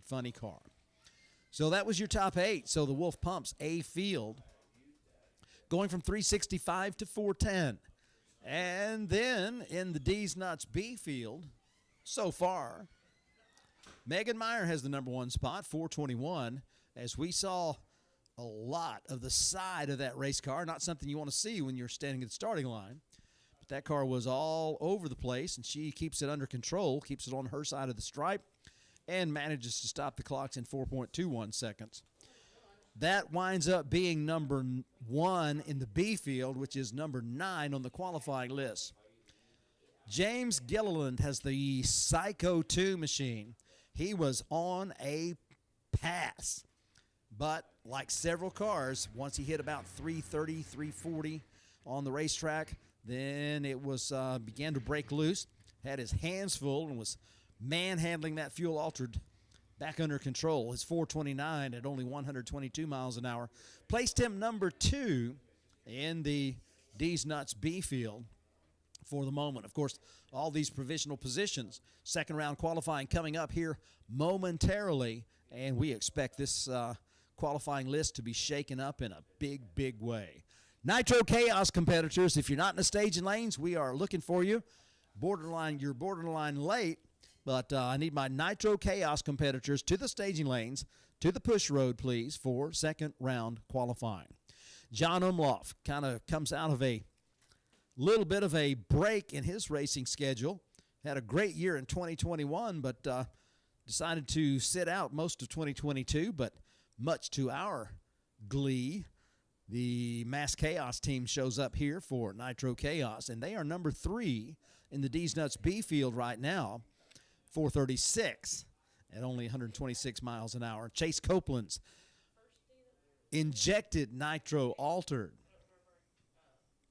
funny car. So that was your top 8. So the Wolf Pumps A field going from 365 to 410. And then in the D's Nuts B field, so far, Meyer has the number 1 spot, 421, as we saw a lot of the side of that race car. Not something you want to see when you're standing at the starting line. But that car was all over the place, and she keeps it under control, keeps it on her side of the stripe, and manages to stop the clocks in 4.21 seconds. That winds up being number 1 in the B field, which is number 9 on the qualifying list. James Gilliland has the Psycho 2 machine. He was on a pass, but like several cars, once he hit about 330, 340 on the racetrack, then it was began to break loose, had his hands full, and was manhandling that fuel altered back under control. His 429 at only 122 miles an hour placed him number 2 in the D's Nuts B field for the moment. Of course, all these provisional positions, second round qualifying coming up here momentarily, and we expect this qualifying list to be shaken up in a big, big way. Nitro Chaos competitors, if you're not in the staging lanes, we are looking for you. You're borderline late. But I need my Nitro Chaos competitors to the staging lanes, to the push road, please, for second round qualifying. John Umlauf kind of comes out of a little bit of a break in his racing schedule. Had a great year in 2021, but decided to sit out most of 2022. But much to our glee, the Mass Chaos team shows up here for Nitro Chaos, and they are number 3 in the D's Nuts B field right now. 436 at only 126 miles an hour. Chase Copeland's injected nitro altered.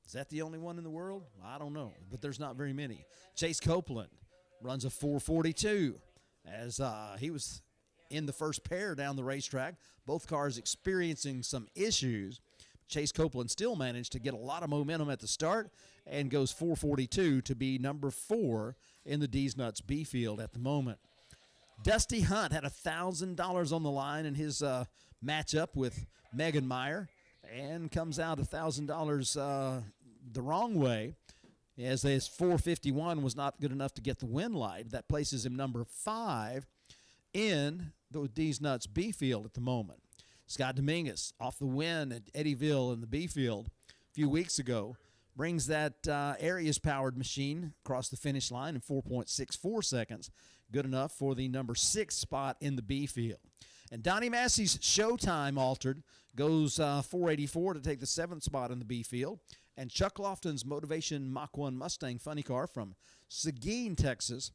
Is that the only one in the world? I don't know, but there's not very many. Chase Copeland runs a 442 as he was in the first pair down the racetrack. Both cars experiencing some issues. Chase Copeland still managed to get a lot of momentum at the start and goes 442 to be number 4 in the D's Nuts B field at the moment. Dusty Hunt had $1,000 on the line in his matchup with Meyer and comes out $1,000 the wrong way, as his 451 was not good enough to get the win light. That places him number 5 in the D's Nuts B field at the moment. Scott Dominguez off the win at Eddyville in the B field a few weeks ago brings that Arias-powered machine across the finish line in 4.64 seconds, good enough for the number 6 spot in the B field. And Donnie Massey's Showtime altered goes 484 to take the 7th spot in the B field. And Chuck Lofton's Motivation Mach 1 Mustang funny car from Seguin, Texas,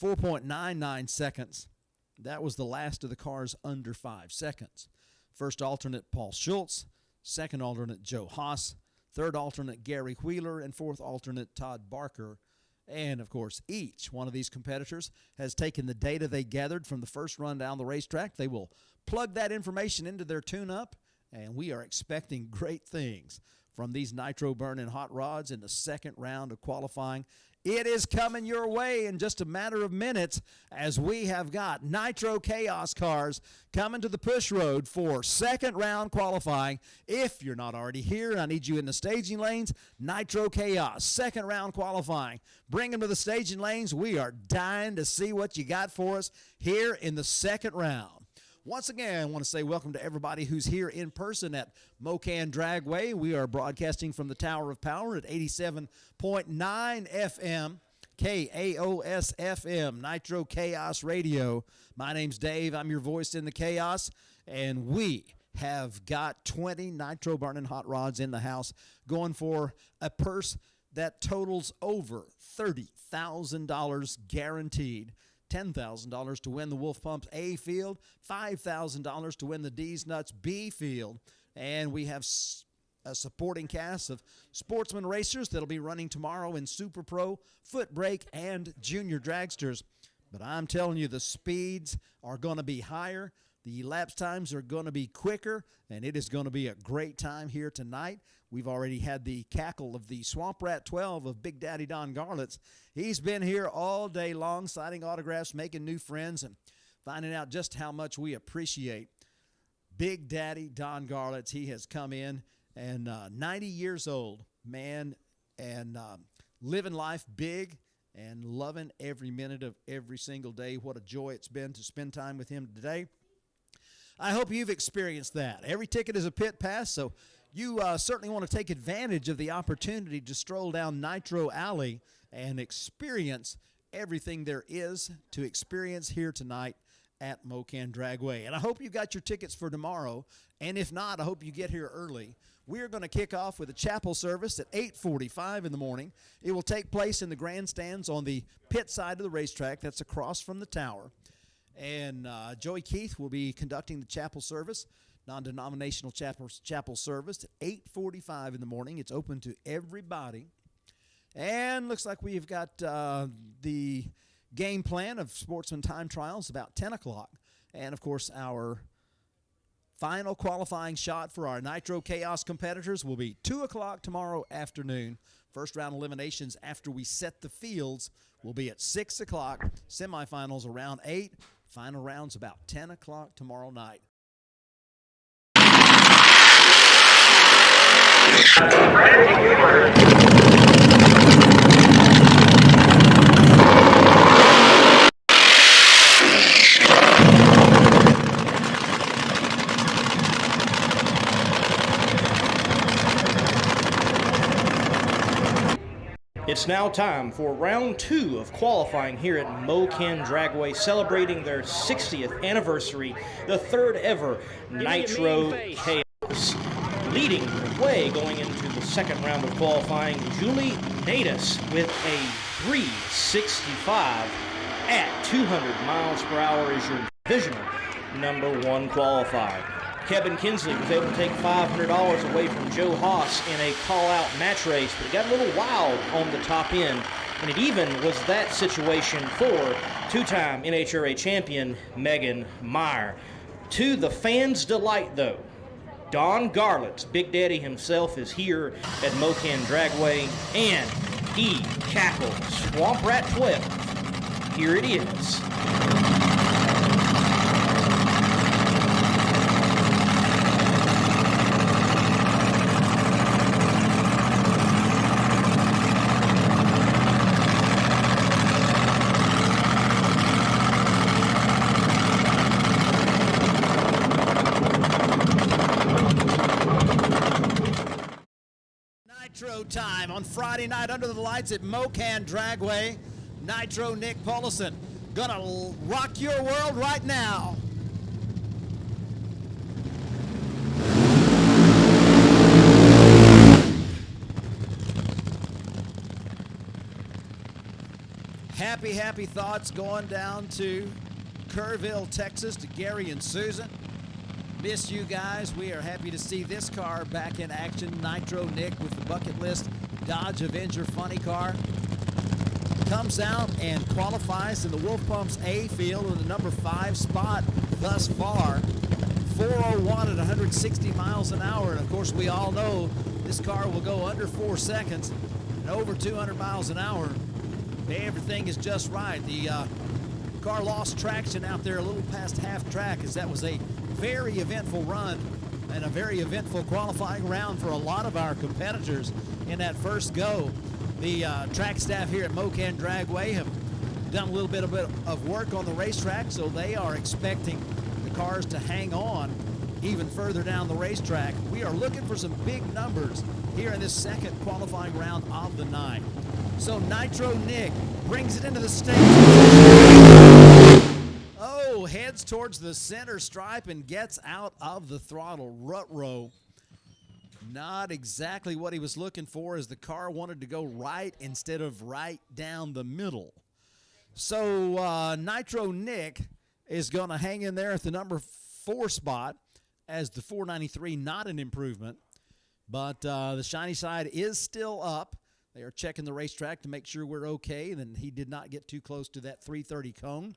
4.99 seconds. That was the last of the cars under 5 seconds. First alternate, Paul Schultz. Second alternate, Joe Haas. Third alternate, Gary Wheeler. And fourth alternate, Todd Barker. And, of course, each one of these competitors has taken the data they gathered from the first run down the racetrack. They will plug that information into their tune-up, and we are expecting great things from these nitro-burning hot rods in the second round of qualifying. It is coming your way in just a matter of minutes as we have got Nitro Chaos cars coming to the push road for second round qualifying. If you're not already here, I need you in the staging lanes. Nitro Chaos, second round qualifying. Bring them to the staging lanes. We are dying to see what you got for us here in the second round. Once again, I want to say welcome to everybody who's here in person at Mo-Kan Dragway. We are broadcasting from the Tower of Power at 87.9 FM, KAOS FM, Nitro Chaos Radio. My name's Dave. I'm your voice in the chaos, and we have got 20 nitro burning hot rods in the house going for a purse that totals over $30,000 guaranteed. $10,000 to win the Wolf Pumps A field, $5,000 to win the D's Nuts B field, and we have a supporting cast of sportsman racers that'll be running tomorrow in Super Pro, Foot Brake, and Junior Dragsters. But I'm telling you, the speeds are going to be higher. The elapsed times are going to be quicker, and it is going to be a great time here tonight. We've already had the cackle of the Swamp Rat 12 of Big Daddy Don Garlitz. He's been here all day long, signing autographs, making new friends, and finding out just how much we appreciate Big Daddy Don Garlits. He has come in and 90 years old, man, and living life big and loving every minute of every single day. What a joy it's been to spend time with him today. I hope you've experienced that. Every ticket is a pit pass, so you certainly want to take advantage of the opportunity to stroll down Nitro Alley and experience everything there is to experience here tonight at Mo-Kan Dragway. And I hope you got your tickets for tomorrow, and if not, I hope you get here early. We're going to kick off with a chapel service at 8:45 in the morning. It will take place in the grandstands on the pit side of the racetrack. That's across from the tower. And Joey Keith will be conducting the chapel service, non-denominational chapel service at 8:45 in the morning. It's open to everybody. And looks like we've got the game plan of Sportsman Time Trials about 10 o'clock. And, of course, our final qualifying shot for our Nitro Chaos competitors will be 2 o'clock tomorrow afternoon. First round eliminations after we set the fields will be at 6 o'clock. Semifinals around 8. Final rounds about 10 o'clock tomorrow night. It's now time for round 2 of qualifying here at Mo-Kan Dragway, celebrating their 60th anniversary, the third ever Nitro Chaos. Leading the way going into the second round of qualifying, Julie Natus with a 365 at 200 miles per hour is your divisional number 1 qualifier. Kevin Kinsley was able to take $500 away from Joe Haas in a call-out match race, but it got a little wild on the top end, and it even was that situation for two-time NHRA champion Megan Meyer. To the fans' delight, though, Don Garlits, Big Daddy himself, is here at Mo-Kan Dragway, and he cackles Swamp Rat 12. Here it is. Nitro time on Friday night under the lights at Mo-Kan Dragway. Nitro Nick Paulison gonna rock your world right now. Happy thoughts going down to Kerrville, Texas, to Gary and Susan. Miss you guys. We are happy to see this car back in action. Nitro Nick with the bucket list Dodge Avenger funny car. Comes out and qualifies in the Wolf Pumps A field in the number 5 spot thus far. 401 at 160 miles an hour. And of course, we all know this car will go under 4 seconds and over 200 miles an hour. Everything is just right. The car lost traction out there a little past half track, as that was a very eventful run and a very eventful qualifying round for a lot of our competitors in that first go. The track staff here at Mo-Kan Dragway have done a little bit of work on the racetrack, so they are expecting the cars to hang on even further down the racetrack. We are looking for some big numbers here in this second qualifying round of the night. So Nitro Nick brings it into the stage. Oh, heads towards the center stripe and gets out of the throttle. Rut row. Not exactly what he was looking for, as the car wanted to go right instead of right down the middle. So Nitro Nick is going to hang in there at the number 4 spot, as the 493 not an improvement. But the shiny side is still up. They are checking the racetrack to make sure we're okay, and then he did not get too close to that 330 cone.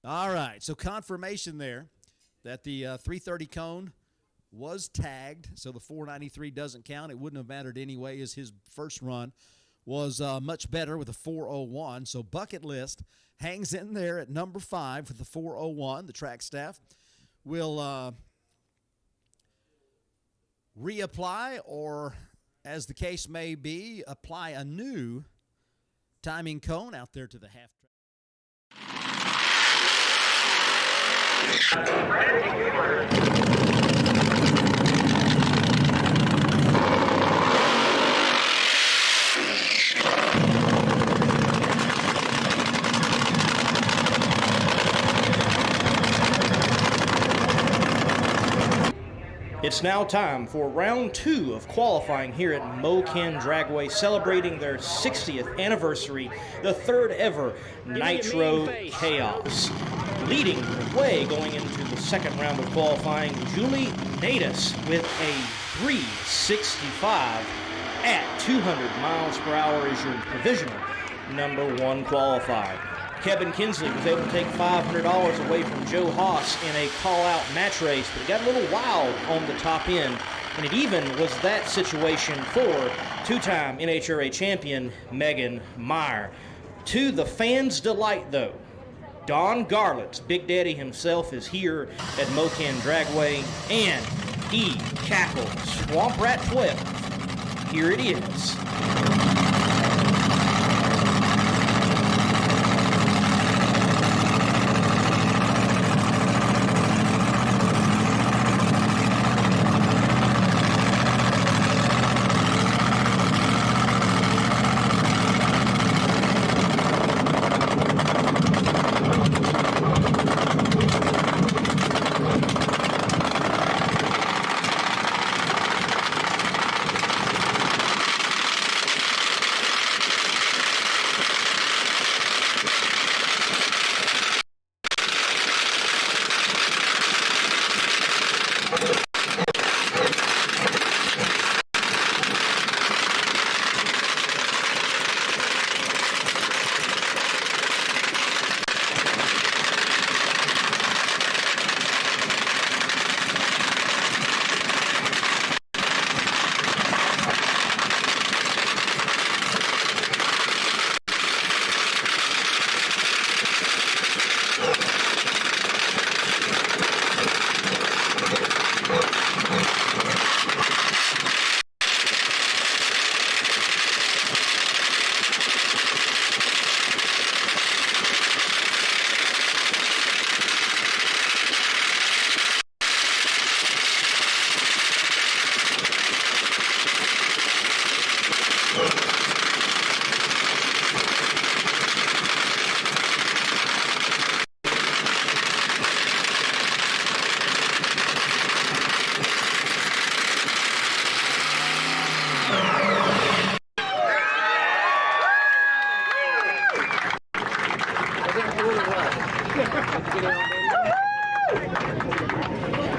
All right, so confirmation there that the 330 cone was tagged, so the 493 doesn't count. It wouldn't have mattered anyway, as his first run was much better with a 401. So Bucket List hangs in there at number 5 with the 401. The track staff will reapply, or as the case may be, apply a new timing cone out there to the half track. It's now time for round 2 of qualifying here at Mo-Kan Dragway, celebrating their 60th anniversary, the 3rd ever Nitro Chaos. Leading the way going into the 2nd round of qualifying, Julie Natus with a 365 at 200 miles per hour is your provisional number 1 qualifier. Kevin Kinsley was able to take $500 away from Joe Haas in a call-out match race, but it got a little wild on the top end, and it even was that situation for two-time NHRA champion Megan Meyer. To the fans' delight, though, Don Garlett's Big Daddy himself is here at Mo-Kan Dragway, and he cackled Swamp Rat 12. Here it is.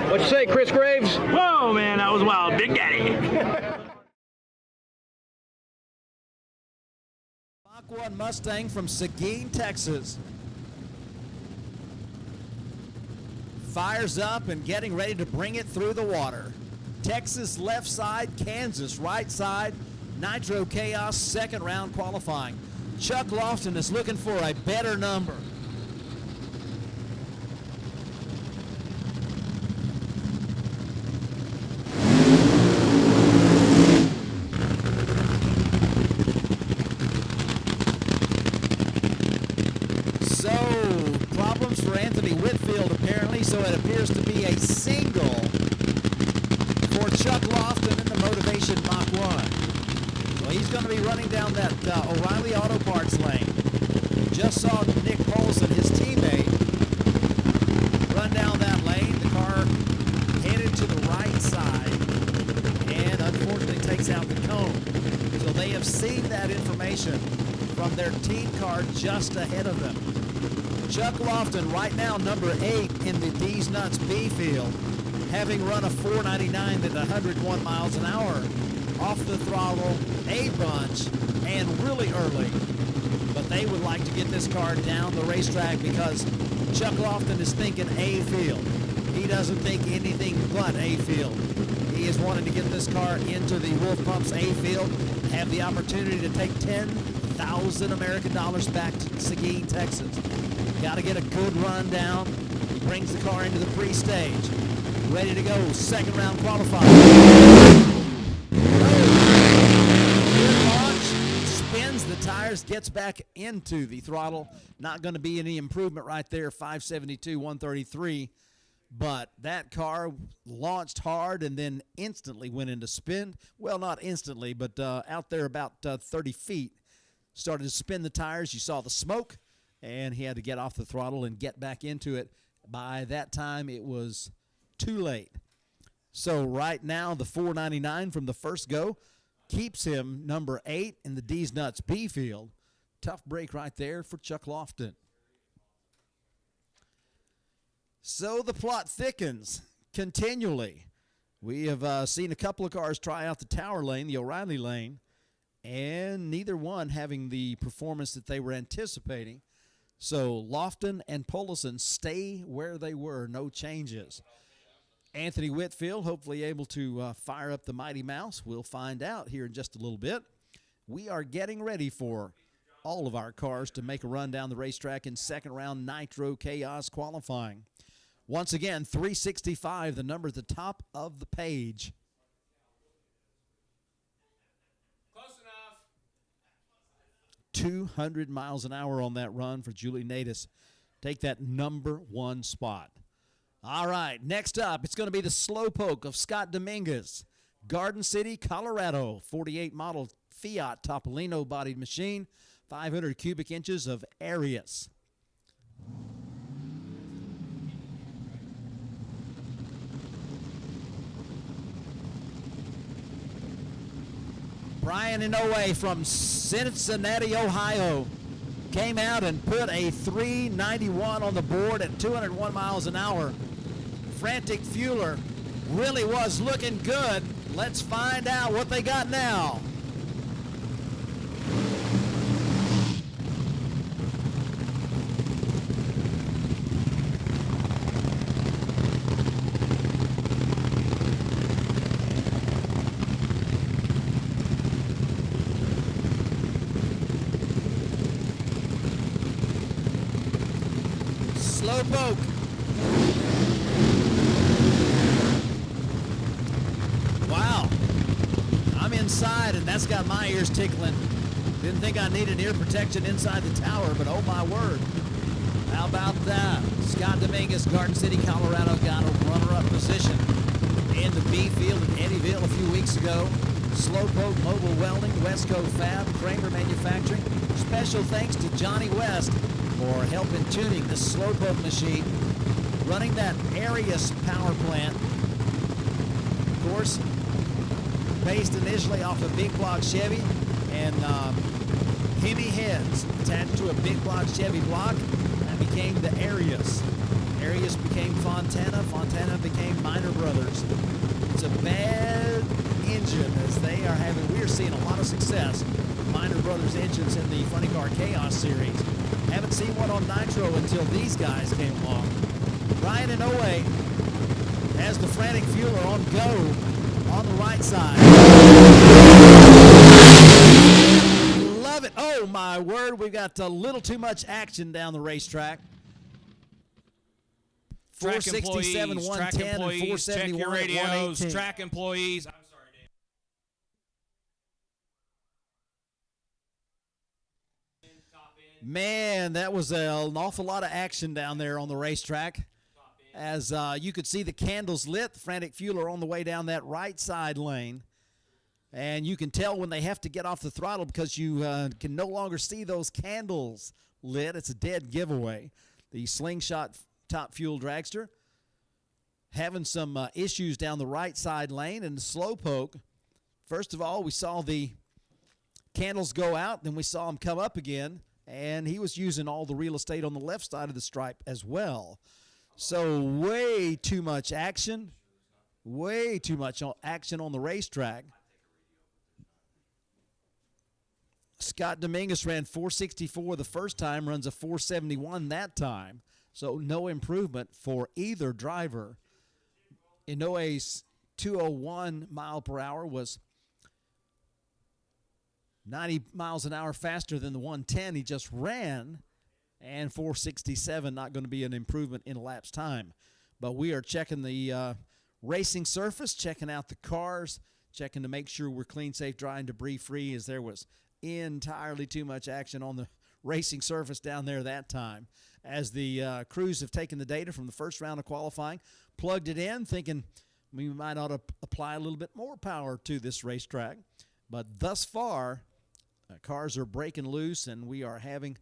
What'd you say, Chris Graves? Whoa, man, that was wild. Big Daddy. Mach 1 Mustang from Seguin, Texas. Fires up and getting ready to bring it through the water. Texas left side, Kansas right side. Nitro Chaos 2nd round qualifying. Chuck Lofton is looking for a better number. So, problems for Anthony Whitfield apparently, so it appears to be a single for Chuck Lofton in the Motivation Mach 1. So he's going to be running down that O'Reilly Auto Parts lane. Just saw Nick Polson, his teammate, run down that lane. The car headed to the right side and unfortunately takes out the cone. So they have seen that information from their team car just ahead of them. Chuck Lofton right now number 8 in the D's Nuts B field, having run a 499 at 101 miles an hour. Off the throttle, a bunch, and really early. But they would like to get this car down the racetrack because Chuck Lofton is thinking A field. He doesn't think anything but A field. He is wanting to get this car into the Wolf Pumps A field, have the opportunity to take 10,000 American dollars back to Seguin, Texas. Got to get a good run down. He brings the car into the pre-stage. Ready to go. Second round qualifying. Good launch. Spins the tires. Gets back into the throttle. Not going to be any improvement right there. 572, 133. But that car launched hard and then instantly went into spin. Well, not instantly, but out there about 30 feet. Started to spin the tires. You saw the smoke, and he had to get off the throttle and get back into it. By that time, it was too late. So right now, the 499 from the first go keeps him number 8 in the D's Nuts B field. Tough break right there for Chuck Lofton. So the plot thickens continually. We have seen a couple of cars try out the Tower lane, the O'Reilly lane, and neither one having the performance that they were anticipating. So Lofton and Polison stay where they were, no changes. Anthony Whitfield hopefully able to fire up the Mighty Mouse. We'll find out here in just a little bit. We are getting ready for all of our cars to make a run down the racetrack in second round Nitro Chaos qualifying. Once again, 365, the number at the top of the page. Close enough. 200 miles an hour on that run for Julie Natus. Take that number 1 spot. All right, next up, it's going to be the Slowpoke of Scott Dominguez. Garden City, Colorado, 48 model Fiat Topolino bodied machine, 500 cubic inches of Arius. Brian Inoue from Cincinnati, Ohio, came out and put a 391 on the board at 201 miles an hour. Frantic Fueler really was looking good. Let's find out what they got now. Slowpoke. Wow. I'm inside, and that's got my ears tickling. Didn't think I needed ear protection inside the tower, but oh my word. How about that? Scott Dominguez, Garden City, Colorado, got a runner-up position in the B field in Eddyville a few weeks ago. Slowpoke Mobile Welding, Westco Fab, Kramer Manufacturing. Special thanks to Johnny West for helping tuning the Slowpoke machine, running that Arius power plant. Of course, based initially off a big block Chevy and Hemi heads attached to a big block Chevy block. That became the Arius. Arius became Fontana. Fontana became Minor Brothers. It's a bad engine as they are having, we are seeing a lot of success with Minor Brothers engines in the Funny Car Chaos series. Haven't seen one on Nitro until these guys came along. Brian Inoue has the Frantic Fueler on go on the right side. Love it. Oh, my word. We've got a little too much action down the racetrack. Track 467, employees, 110, and employees, check 471, your radios, 118. track employees. I'm sorry, Dan. Top end. Man, that was an awful lot of action down there on the racetrack. As you could see the candles lit, the Frantic Fueler on the way down that right side lane. And you can tell when they have to get off the throttle because you can no longer see those candles lit. It's a dead giveaway. The Slingshot Top Fuel Dragster having some issues down the right side lane. And the Slowpoke, first of all, we saw the candles go out. Then we saw him come up again. And he was using all the real estate on the left side of the stripe as well. So way too much action. Way too much action on the racetrack. Scott Dominguez ran 464 the first time, runs a 471 that time. So no improvement for either driver. Inoue's 201 mile per hour was 90 miles an hour faster than the 110 he just ran, and 467 not going to be an improvement in elapsed time. But we are checking the racing surface, checking out the cars, checking to make sure we're clean, safe, dry, and debris-free, as there was entirely too much action on the racing surface down there that time. As the crews have taken the data from the first round of qualifying, plugged it in, thinking we might ought to apply a little bit more power to this racetrack. But thus far, cars are breaking loose, and we are having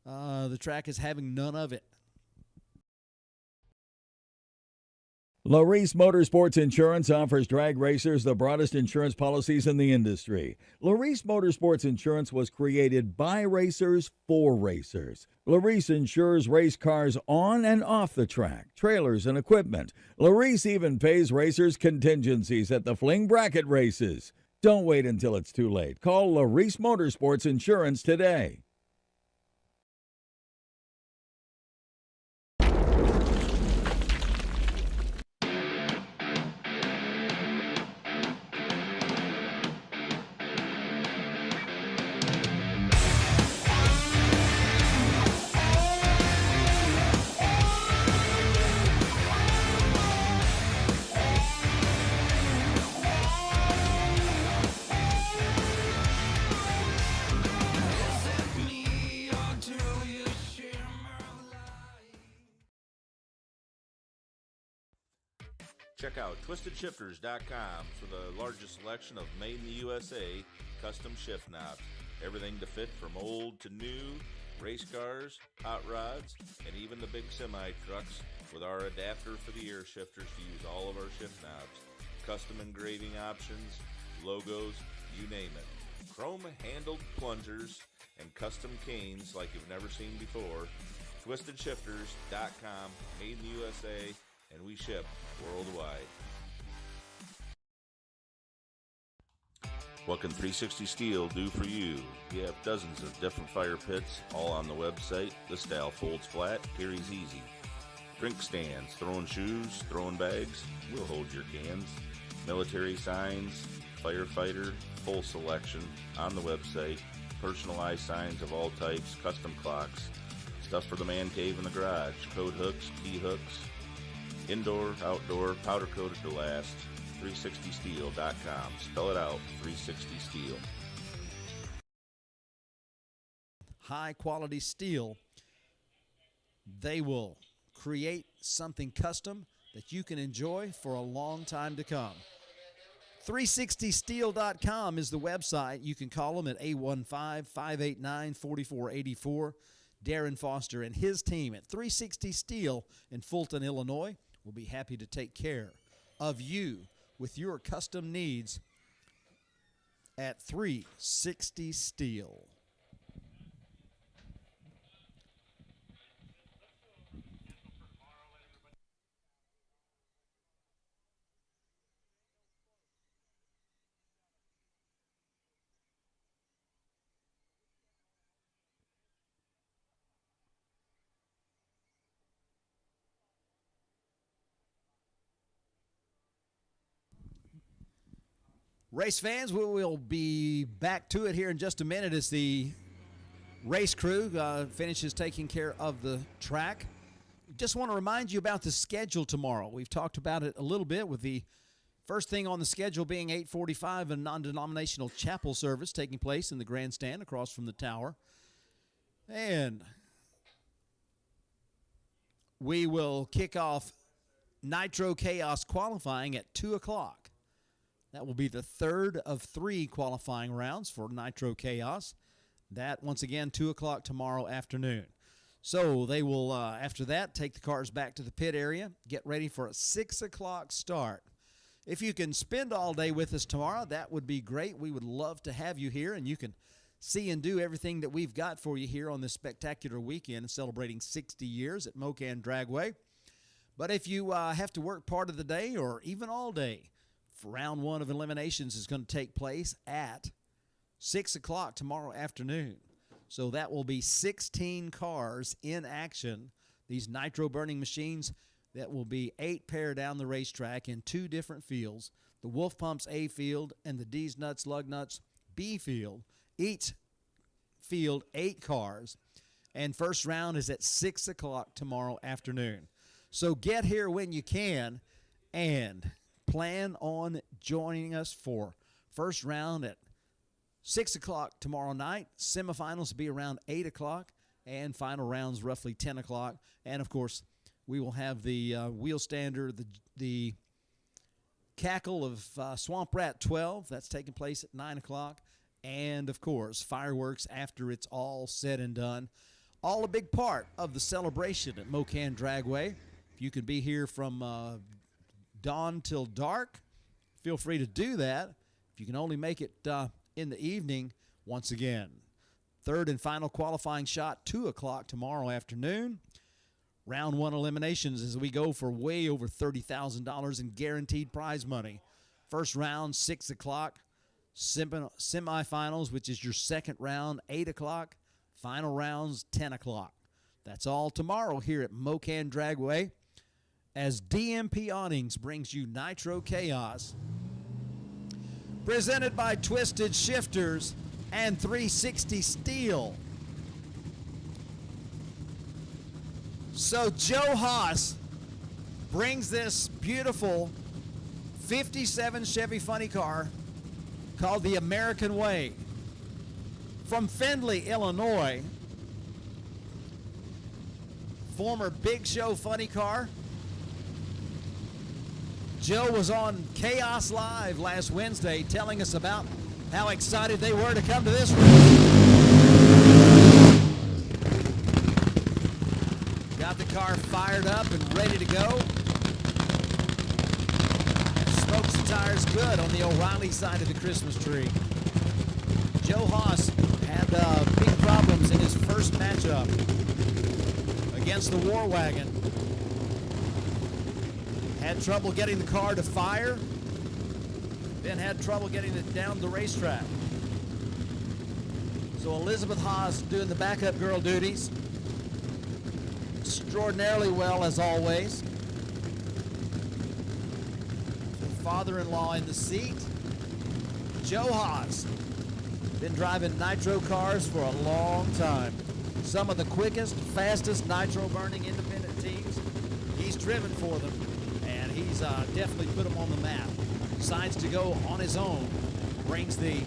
the track is having none of it. Larice Motorsports Insurance offers drag racers the broadest insurance policies in the industry. Larice Motorsports Insurance was created by racers for racers. Larice insures race cars on and off the track, trailers, and equipment. Larice even pays racers contingencies at the fling bracket races. Don't wait until it's too late. Call Larice Motorsports Insurance today. Check out TwistedShifters.com for the largest selection of made in the USA custom shift knobs. Everything to fit from old to new, race cars, hot rods, and even the big semi-trucks with our adapter for the air shifters to use all of our shift knobs. Custom engraving options, logos, you name it. Chrome-handled plungers and custom canes like you've never seen before. TwistedShifters.com, made in the USA, and we ship worldwide. What can 360 Steel do for you? We have dozens of different fire pits, all on the website. The style folds flat, carries easy. Drink stands, throwing shoes, throwing bags, we'll hold your cans. Military signs, firefighter, full selection on the website. Personalized signs of all types, custom clocks, stuff for the man cave in the garage, code hooks, key hooks, indoor, outdoor, powder coated to last. 360steel.com. Spell it out, 360 Steel. High quality steel. They will create something custom that you can enjoy for a long time to come. 360steel.com is the website. You can call them at 815-589-4484. Darren Foster and his team at 360 Steel in Fulton, Illinois, will be happy to take care of you with your custom needs at 360 Steel. Race fans, we will be back to it here in just a minute as the race crew finishes taking care of the track. Just want to remind you about the schedule tomorrow. We've talked about it a little bit, with the first thing on the schedule being 8:45, a non-denominational chapel service taking place in the grandstand across from the tower. And we will kick off Nitro Chaos qualifying at 2 o'clock. That will be the third of 3 qualifying rounds for Nitro Chaos. That, once again, 2 o'clock tomorrow afternoon. So they will, after that, take the cars back to the pit area, get ready for a 6 o'clock start. If you can spend all day with us tomorrow, that would be great. We would love to have you here, and you can see and do everything that we've got for you here on this spectacular weekend celebrating 60 years at Mo-Kan Dragway. But if you have to work part of the day or even all day, round 1 of eliminations is going to take place at 6 o'clock tomorrow afternoon. So that will be 16 cars in action. These nitro burning machines that will be 8 pair down the racetrack in 2 different fields, the Wolf Pumps A field and the D's Nuts Lug Nuts B field. Each field 8 cars, and first round is at 6 o'clock tomorrow afternoon. So get here when you can and plan on joining us for first round at 6 o'clock tomorrow night. Semifinals will be around 8 o'clock, and final rounds roughly 10 o'clock. And, of course, we will have the wheel stander, the cackle of Swamp Rat 12. That's taking place at 9 o'clock. And, of course, fireworks after it's all said and done. All a big part of the celebration at Mo-Kan Dragway. If you can be here from dawn till dark, feel free to do that. If you can only make it in the evening, once again, third and final qualifying shot, 2 o'clock tomorrow afternoon. Round 1 eliminations as we go for way over $30,000 in guaranteed prize money. First round, 6 o'clock. Semifinals, which is your second round, 8 o'clock. Final rounds, 10 o'clock. That's all tomorrow here at Mo-Kan Dragway as DMP Awnings brings you Nitro Chaos. Presented by Twisted Shifters and 360 Steel. So Joe Haas brings this beautiful 57 Chevy funny car called the American Way from Findlay, Illinois. Former Big Show funny car. Joe was on Chaos Live last Wednesday telling us about how excited they were to come to this race. Got the car fired up and ready to go. Smokes the tires good on the O'Reilly side of the Christmas tree. Joe Haas had big problems in his first matchup against the War Wagon. Had trouble getting the car to fire, then had trouble getting it down the racetrack. So Elizabeth Haas doing the backup girl duties extraordinarily well as always. Father-in-law in the seat. Joe Haas, been driving nitro cars for a long time. Some of the quickest, fastest nitro-burning independent teams, he's driven for them, and he's definitely put them on the map. Decides to go on his own. Brings the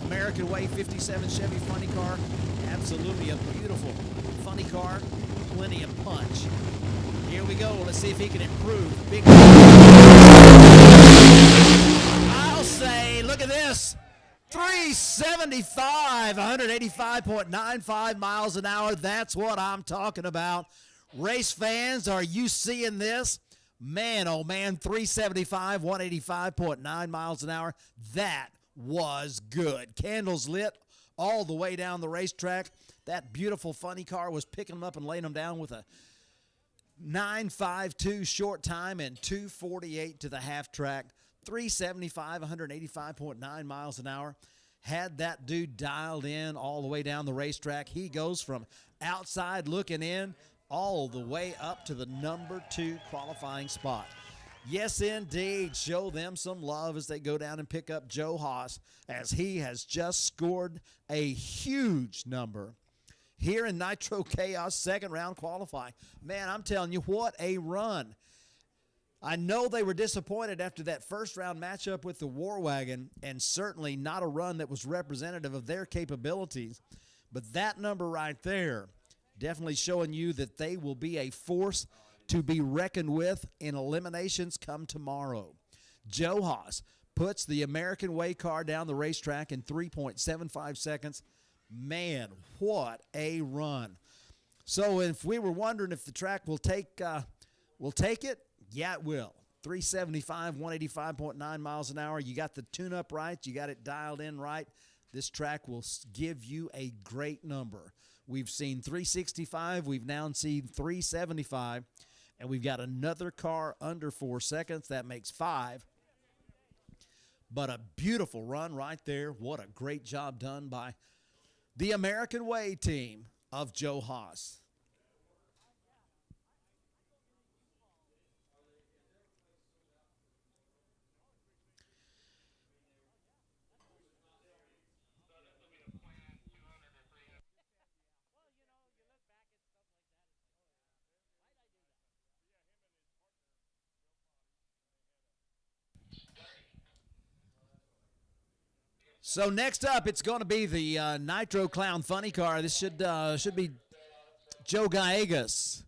American Way 57 Chevy funny car. Absolutely a beautiful funny car. Plenty of punch. Here we go. Let's see if he can improve. Big. I'll say, look at this. 375, 185.95 miles an hour. That's what I'm talking about. Race fans, are you seeing this? Man, oh man, 375, 185.9 miles an hour. That was good. Candles lit all the way down the racetrack. That beautiful funny car was picking them up and laying them down with a 9.52 short time and 2.48 to the half track. 375, 185.9 miles an hour. Had that dude dialed in all the way down the racetrack. He goes from outside looking in all the way up to the number 2 qualifying spot. Yes, indeed. Show them some love as they go down and pick up Joe Haas, as he has just scored a huge number here in Nitro Chaos second round qualifying. Man, I'm telling you, what a run. I know they were disappointed after that first round matchup with the War Wagon, and certainly not a run that was representative of their capabilities. But that number right there, definitely showing you that they will be a force to be reckoned with in eliminations come tomorrow. Joe Haas puts the American Way car down the racetrack in 3.75 seconds. Man, what a run. So if we were wondering if the track will take it, yeah, it will. 375, 185.9 miles an hour. You got the tune-up right. You got it dialed in right. This track will give you a great number. We've seen 365. We've now seen 375. And we've got another car under 4 seconds. That makes 5. But a beautiful run right there. What a great job done by the American Way team of Joe Haas. So next up, it's going to be the Nitro Clown Funny Car. This should be Joe Gallegos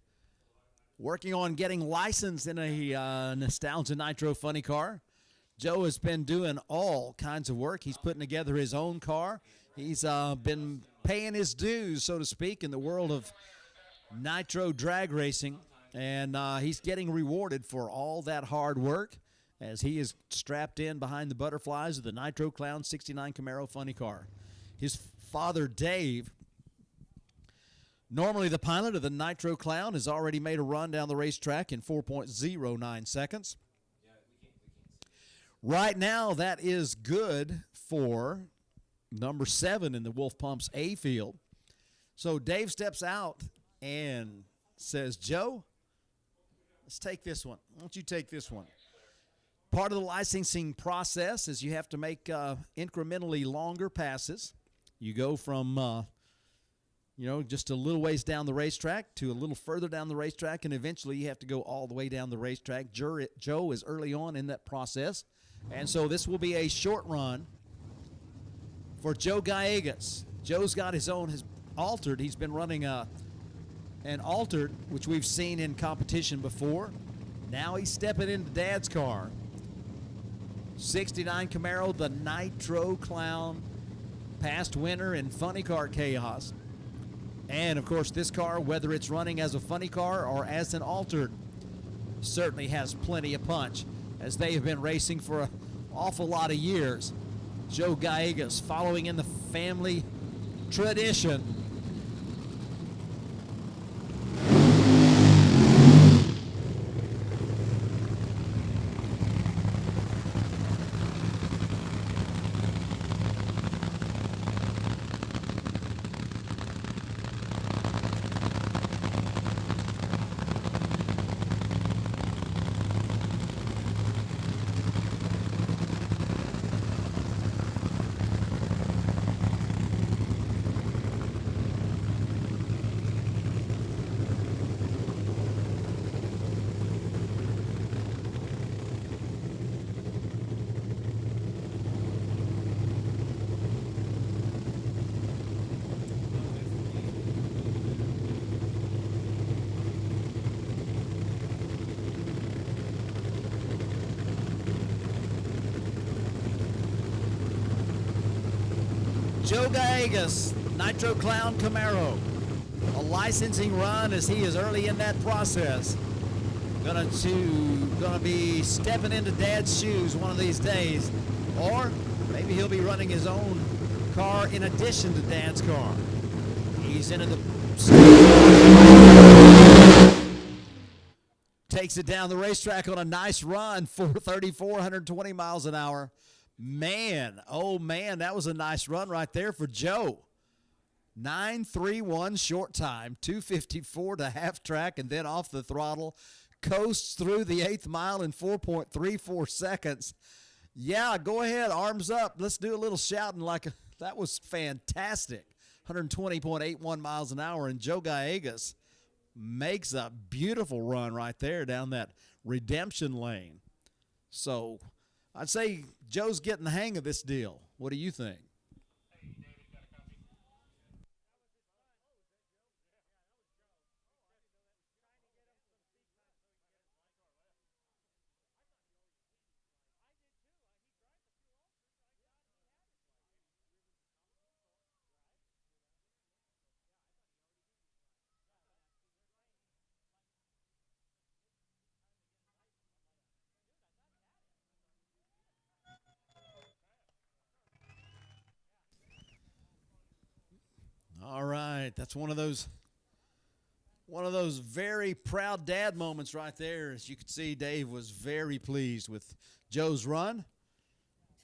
working on getting licensed in a Nostalgia Nitro Funny Car. Joe has been doing all kinds of work. He's putting together his own car. He's been paying his dues, so to speak, in the world of Nitro drag racing, and he's getting rewarded for all that hard work as he is strapped in behind the butterflies of the Nitro Clown 69 Camaro Funny Car. His father, Dave, normally the pilot of the Nitro Clown, has already made a run down the racetrack in 4.09 seconds. Right now, that is good for number 7 in the Wolf Pumps A field. So Dave steps out and says, Joe, let's take this one. Why don't you take this one? Part of the licensing process is you have to make incrementally longer passes. You go from, just a little ways down the racetrack to a little further down the racetrack, and eventually you have to go all the way down the racetrack. Joe is early on in that process, and so this will be a short run for Joe Gallegos. Joe's got his own, his altered. He's been running an altered, which we've seen in competition before. Now he's stepping into Dad's car. 69 Camaro, the Nitro Clown, past winner in Funny Car Chaos. And, of course, this car, whether it's running as a funny car or as an altered, certainly has plenty of punch, as they have been racing for an awful lot of years. Joe Gallegos following in the family tradition. Joe Gallegos, Nitro Clown Camaro. A licensing run as he is early in that process. Gonna be stepping into Dad's shoes one of these days. Or maybe he'll be running his own car in addition to Dad's car. He's into the... Takes it down the racetrack on a nice run, 434, 120 miles an hour. Man, oh man, that was a nice run right there for Joe. 9:31 short time, 2:54 to half track, and then off the throttle. Coasts through the 8th mile in 4.34 seconds. Yeah, go ahead, arms up. Let's do a little shouting that was fantastic. 120.81 miles an hour, and Joe Gallegos makes a beautiful run right there down that redemption lane. So I'd say Joe's getting the hang of this deal. What do you think? All right, that's one of those very proud dad moments right there. As you can see, Dave was very pleased with Joe's run,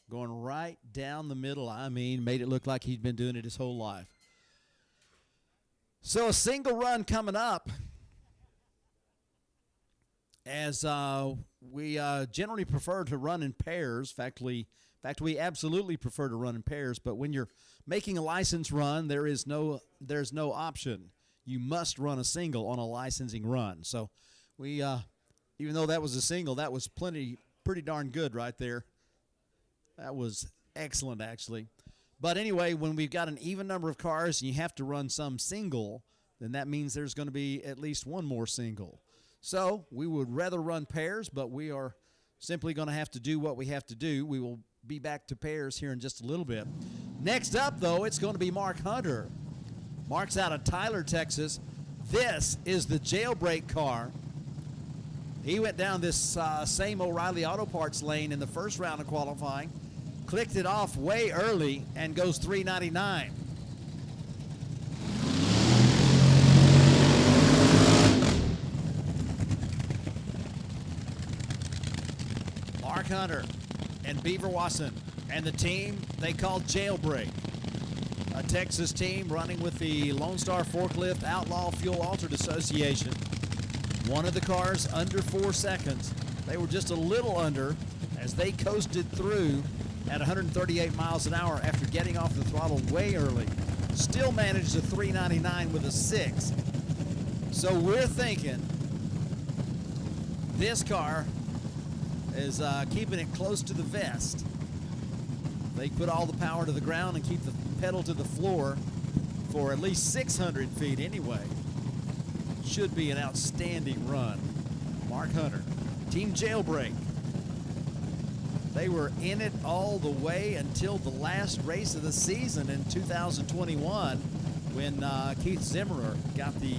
going right down the middle. I mean, made it look like he'd been doing it his whole life. So a single run coming up, as we generally prefer to run in pairs. In fact, we absolutely prefer to run in pairs. But when you're making a license run, there's no option. You must run a single on a licensing run. So we, even though that was a single, that was pretty darn good right there. That was excellent, actually. But anyway, when we've got an even number of cars and you have to run some single, then that means there's going to be at least one more single. So we would rather run pairs, but we are simply going to have to do what we have to do. We will be back to pairs here in just a little bit. Next up, though, it's going to be Mark Hunter. Mark's out of Tyler, Texas. This is the Jailbreak car. He went down this same O'Reilly Auto Parts lane in the first round of qualifying, clicked it off way early, and goes 399. Mark Hunter and Beaver Wasson and the team they called Jailbreak, a Texas team running with the Lone Star Forklift Outlaw Fuel Altered Association. One of the cars under 4 seconds. They were just a little under as they coasted through at 138 miles an hour after getting off the throttle way early. Still managed a 399 with a 6. So we're thinking this car is keeping it close to the vest. They put all the power to the ground and keep the pedal to the floor for at least 600 feet anyway. Should be an outstanding run. Mark Hunter, Team Jailbreak. They were in it all the way until the last race of the season in 2021 when Keith Zimmerer got the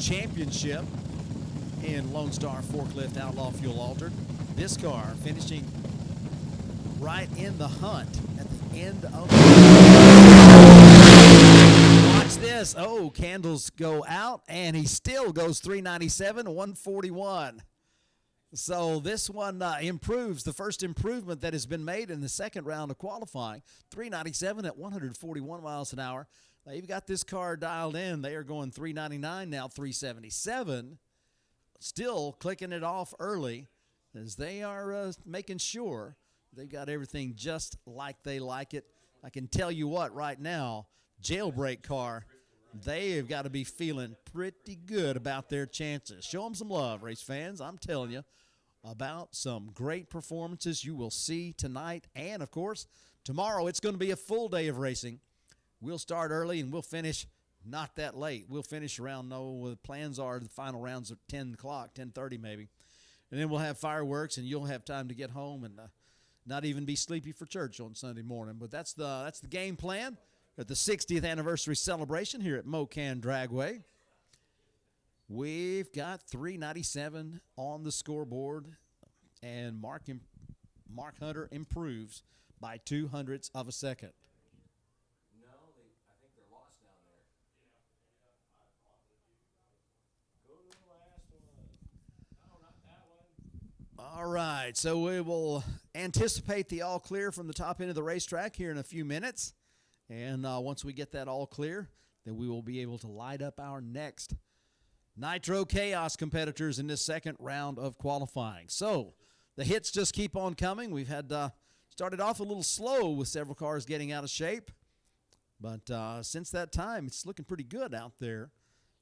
championship in Lone Star Forklift Outlaw Fuel Altered. This car finishing right in the hunt at the end of Watch this. Oh, candles go out, and he still goes 397 to 141. So this one improves, the first improvement that has been made in the second round of qualifying. 397 at 141 miles an hour. They've got this car dialed in. They are going 399 now, 377. Still clicking it off early as they are making sure they've got everything just like they like it. I can tell you what, right now, Jailbreak car, they have got to be feeling pretty good about their chances. Show them some love, race fans. I'm telling you about some great performances you will see tonight. And, of course, tomorrow it's going to be a full day of racing. We'll start early and we'll finish not that late. We'll finish around, the plans are the final rounds at 10 o'clock, 10:30 maybe. And then we'll have fireworks and you'll have time to get home and not even be sleepy for church on Sunday morning. But that's the game plan at the 60th anniversary celebration here at Mo-Kan Dragway. We've got 397 on the scoreboard, and Mark Hunter improves by 0.02 of a second. No, I think they're lost down there. Go to the last one. No, not that one. All right, so we will anticipate the all clear from the top end of the racetrack here in a few minutes. And once we get that all clear, then we will be able to light up our next Nitro Chaos competitors in this second round of qualifying. So the hits just keep on coming. We've had started off a little slow with several cars getting out of shape. But since that time, it's looking pretty good out there.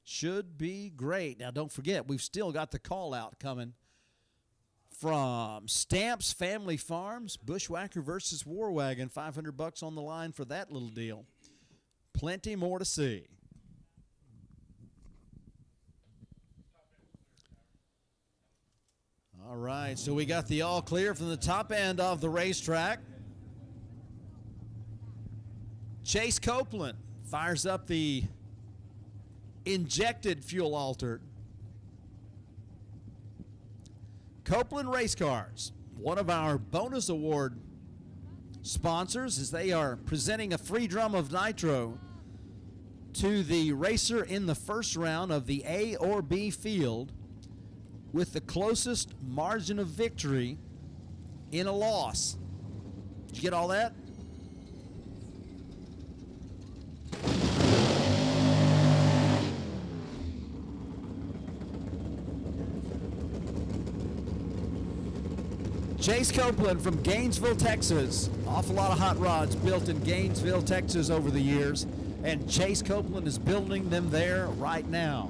Should be great. Now, don't forget, we've still got the call-out coming from Stamps Family Farms, Bushwhacker versus War Wagon, $500 on the line for that little deal. Plenty more to see. All right, so we got the all clear from the top end of the racetrack. Chase Copeland fires up the injected fuel altered. Copeland Race Cars, one of our bonus award sponsors, as they are presenting a free drum of nitro to the racer in the first round of the A or B field with the closest margin of victory in a loss. Did you get all that? Chase Copeland from Gainesville, Texas. Awful lot of hot rods built in Gainesville, Texas over the years, and Chase Copeland is building them there right now.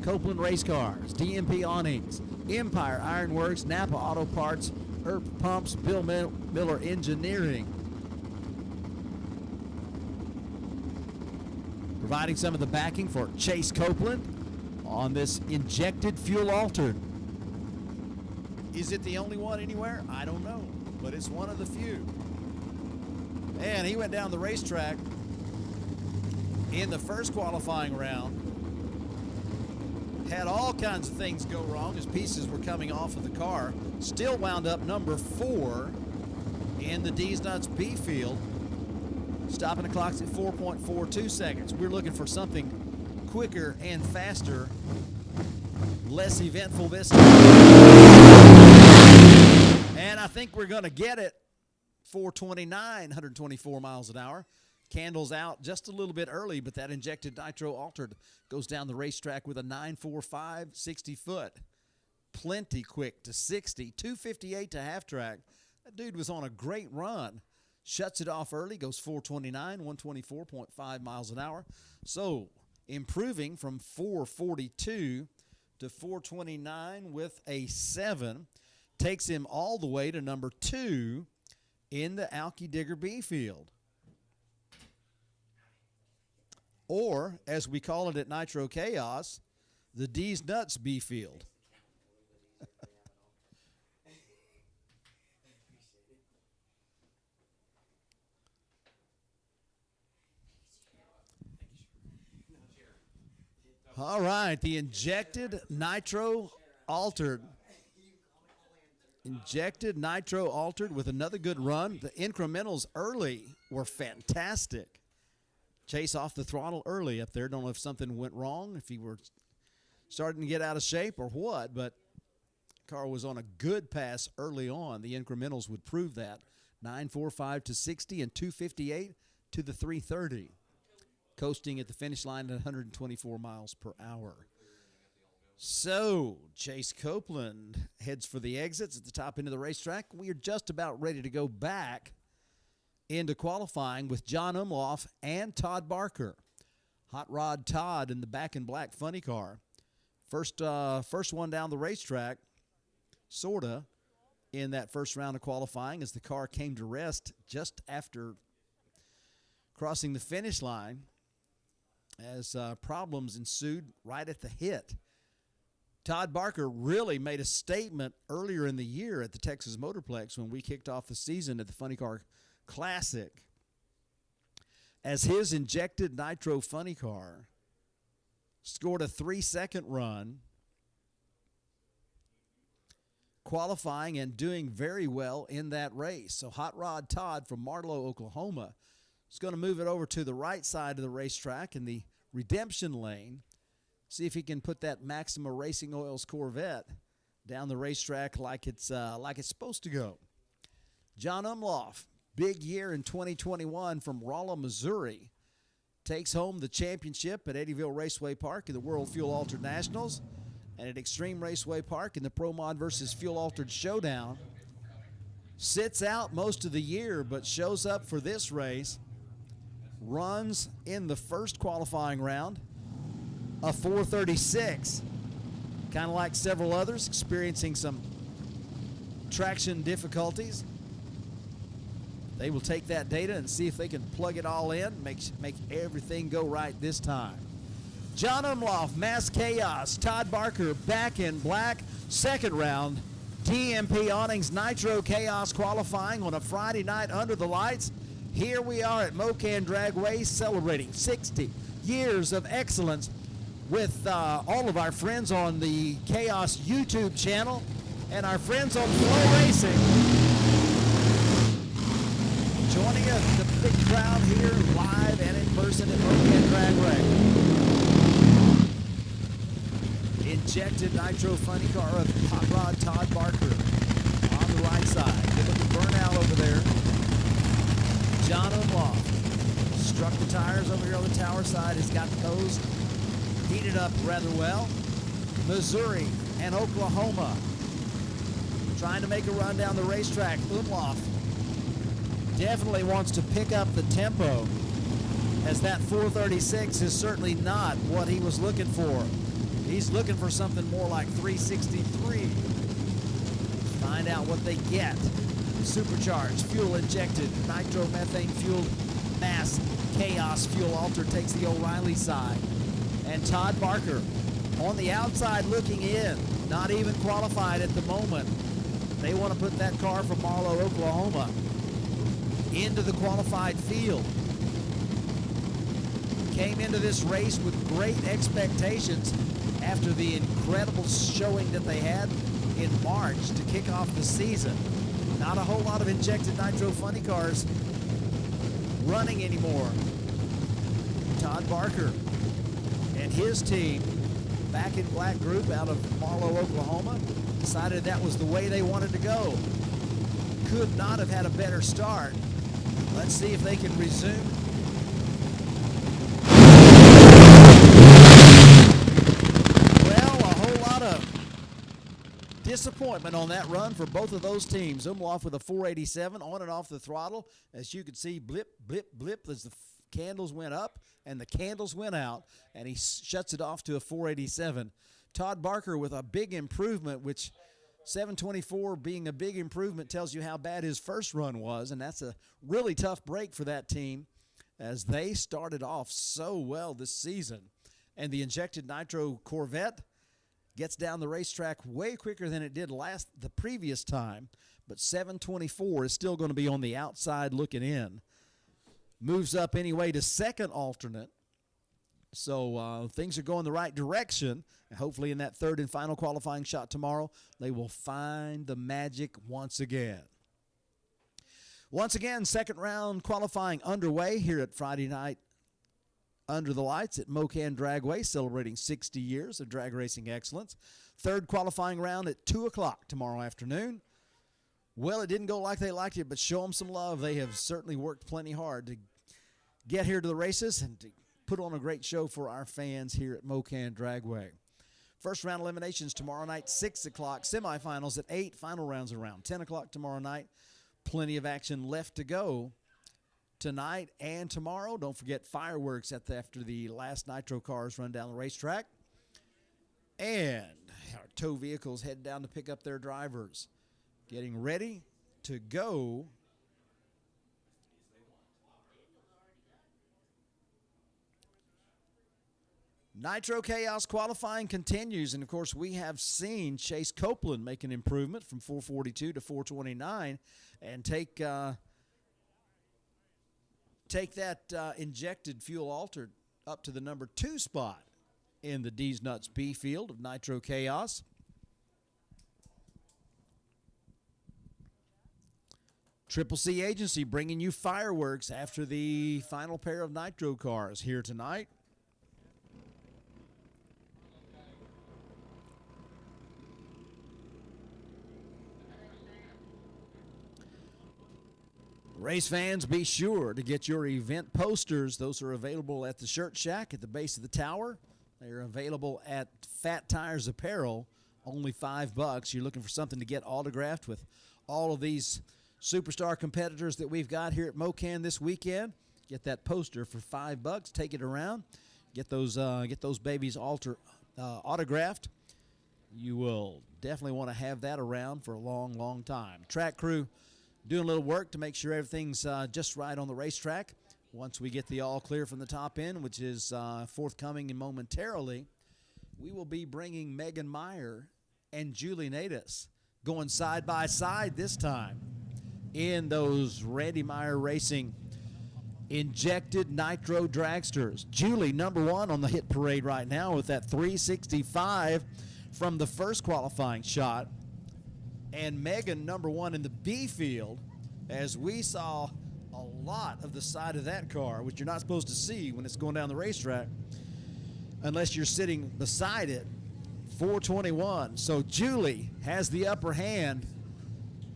Copeland Race Cars, DMP Awnings, Empire Ironworks, Napa Auto Parts, Earp Pumps, Bill Miller Engineering. providing some of the backing for Chase Copeland on this injected fuel altered. Is it the only one anywhere? I don't know, but it's one of the few. And he went down the racetrack in the first qualifying round. Had all kinds of things go wrong as pieces were coming off of the car. Still wound up number 4 in the D's Nuts B field. Stopping the clocks at 4.42 seconds. We're looking for something quicker and faster, less eventful this time. And I think we're going to get it. 429, 124 miles an hour. Candles out just a little bit early, but that injected nitro altered goes down the racetrack with a 9.45, 60 foot. Plenty quick to 60, 258 to half track. That dude was on a great run. Shuts it off early, goes 429, 124.5 miles an hour. So improving from 442 to 429 with a 7. Takes him all the way to number 2 in the Alki Digger B field. Or, as we call it at Nitro Chaos, the D's Nuts B field. All right, the injected nitro altered. Injected nitro altered with another good run. The incrementals early were fantastic. Chase off the throttle early up there. Don't know if something went wrong, if he were starting to get out of shape or what, but car was on a good pass early on. The incrementals would prove that. 9.45 to 60 and 258 to the 330. Coasting at the finish line at 124 miles per hour. So, Chase Copeland heads for the exits at the top end of the racetrack. We are just about ready to go back into qualifying with John Umlauf and Todd Barker. Hot Rod Todd in the back in black funny car. First one down the racetrack, sorta, in that first round of qualifying as the car came to rest just after crossing the finish line as problems ensued right at the hit. Todd Barker really made a statement earlier in the year at the Texas Motorplex when we kicked off the season at the Funny Car Classic as his injected nitro funny car scored a 3-second run, qualifying and doing very well in that race. So Hot Rod Todd from Marlow, Oklahoma is going to move it over to the right side of the racetrack in the redemption lane. See if he can put that Maxima Racing Oils Corvette down the racetrack like it's supposed to go. John Umlauf, big year in 2021 from Rolla, Missouri, takes home the championship at Eddyville Raceway Park in the World Fuel Altered Nationals and at Extreme Raceway Park in the Pro Mod versus Fuel Altered Showdown. Sits out most of the year but shows up for this race. Runs in the first qualifying round a 436. Kind of like several others, experiencing some traction difficulties. They will take that data and see if they can plug it all in, make everything go right this time. John Umlauf, Mass Chaos, Todd Barker back in black. Second round, DMP Awnings Nitro Chaos qualifying on a Friday night under the lights. Here we are at Mo-Kan Dragway celebrating 60 years of excellence with all of our friends on the Chaos YouTube channel and our friends on Flow Racing. Joining us, the big crowd here live and in person at Mo-Kan Dragway. Injected nitro funny car of Hot Rod Todd Barker on the right side. Good looking burnout over there. John Umlauf struck the tires over here on the tower side. Has got those heated up rather well. Missouri and Oklahoma trying to make a run down the racetrack. Umlauf definitely wants to pick up the tempo, as that 436 is certainly not what he was looking for. He's looking for something more like 363. Find out what they get. Supercharged, fuel injected, nitromethane fueled Mass Chaos Fuel Alter takes the O'Reilly side. And Todd Barker on the outside looking in, not even qualified at the moment. They want to put that car from Marlow, Oklahoma into the qualified field. Came into this race with great expectations after the incredible showing that they had in March to kick off the season. Not a whole lot of injected nitro funny cars running anymore. Todd Barker and his team, back in black group out of Marlow, Oklahoma, decided that was the way they wanted to go. Could not have had a better start. Let's see if they can resume. Well, a whole lot of disappointment on that run for both of those teams. Umlauf with a 487 on and off the throttle. As you can see, blip, blip, blip as the candles went up and the candles went out, and he shuts it off to a 487. Todd Barker with a big improvement, which 724 being a big improvement tells you how bad his first run was, and that's a really tough break for that team as they started off so well this season. And the injected nitro Corvette gets down the racetrack way quicker than it did the previous time, but 724 is still going to be on the outside looking in. Moves up anyway to second alternate. So things are going the right direction. And hopefully in that third and final qualifying shot tomorrow, they will find the magic once again. Once again, second round qualifying underway here at Friday night under the lights at Mo-Kan Dragway, celebrating 60 years of drag racing excellence. Third qualifying round at 2 o'clock tomorrow afternoon. Well, it didn't go like they liked it, but show them some love. They have certainly worked plenty hard to get here to the races and to put on a great show for our fans here at Mo-Kan Dragway. First round eliminations tomorrow night, 6 o'clock. Semifinals at 8. Final rounds around 10 o'clock tomorrow night. Plenty of action left to go tonight and tomorrow. Don't forget fireworks after the last nitro cars run down the racetrack. And our tow vehicles head down to pick up their drivers. Getting ready to go. Nitro Chaos qualifying continues, and of course we have seen Chase Copeland make an improvement from 442 to 429 and take that injected fuel altered up to the number 2 spot in the D's Nuts B field of Nitro Chaos. Triple C Agency bringing you fireworks after the final pair of nitro cars here tonight. Race fans, be sure to get your event posters. Those are available at the Shirt Shack at the base of the tower. They are available at Fat Tires Apparel, only $5. You're looking for something to get autographed with all of these superstar competitors that we've got here at Mo-Kan this weekend. Get that poster for $5. Take it around. Get those babies autographed. You will definitely want to have that around for a long, long time. Track crew doing a little work to make sure everything's just right on the racetrack. Once we get the all clear from the top end, which is forthcoming momentarily, we will be bringing Megan Meyer and Julie Natus going side by side this time in those Randy Meyer Racing injected nitro dragsters. Julie, number 1 on the hit parade right now with that 365 from the first qualifying shot. And Megan, number 1 in the B field, as we saw a lot of the side of that car, which you're not supposed to see when it's going down the racetrack unless you're sitting beside it. 421. So Julie has the upper hand.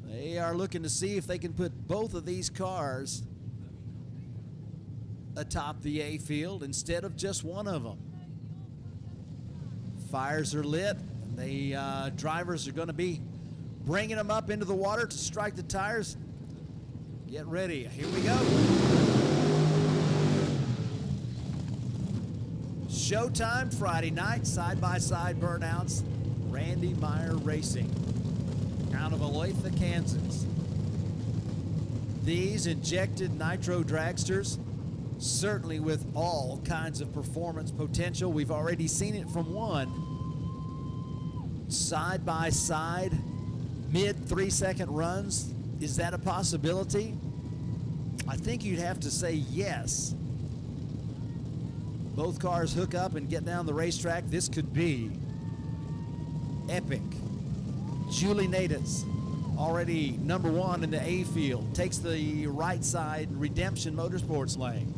They are looking to see if they can put both of these cars atop the A field instead of just one of them. Fires are lit. The drivers are going to be bringing them up into the water to strike the tires. Get ready. Here we go. Showtime Friday night, side-by-side burnouts. Randy Meyer Racing out of Olathe, Kansas. These injected nitro dragsters certainly with all kinds of performance potential. We've already seen it from one. Side by side, mid 3-second runs. Is that a possibility? I think you'd have to say yes. Both cars hook up and get down the racetrack. This could be epic. Julie Natiz, already number one in the A field, takes the right side Redemption Motorsports lane.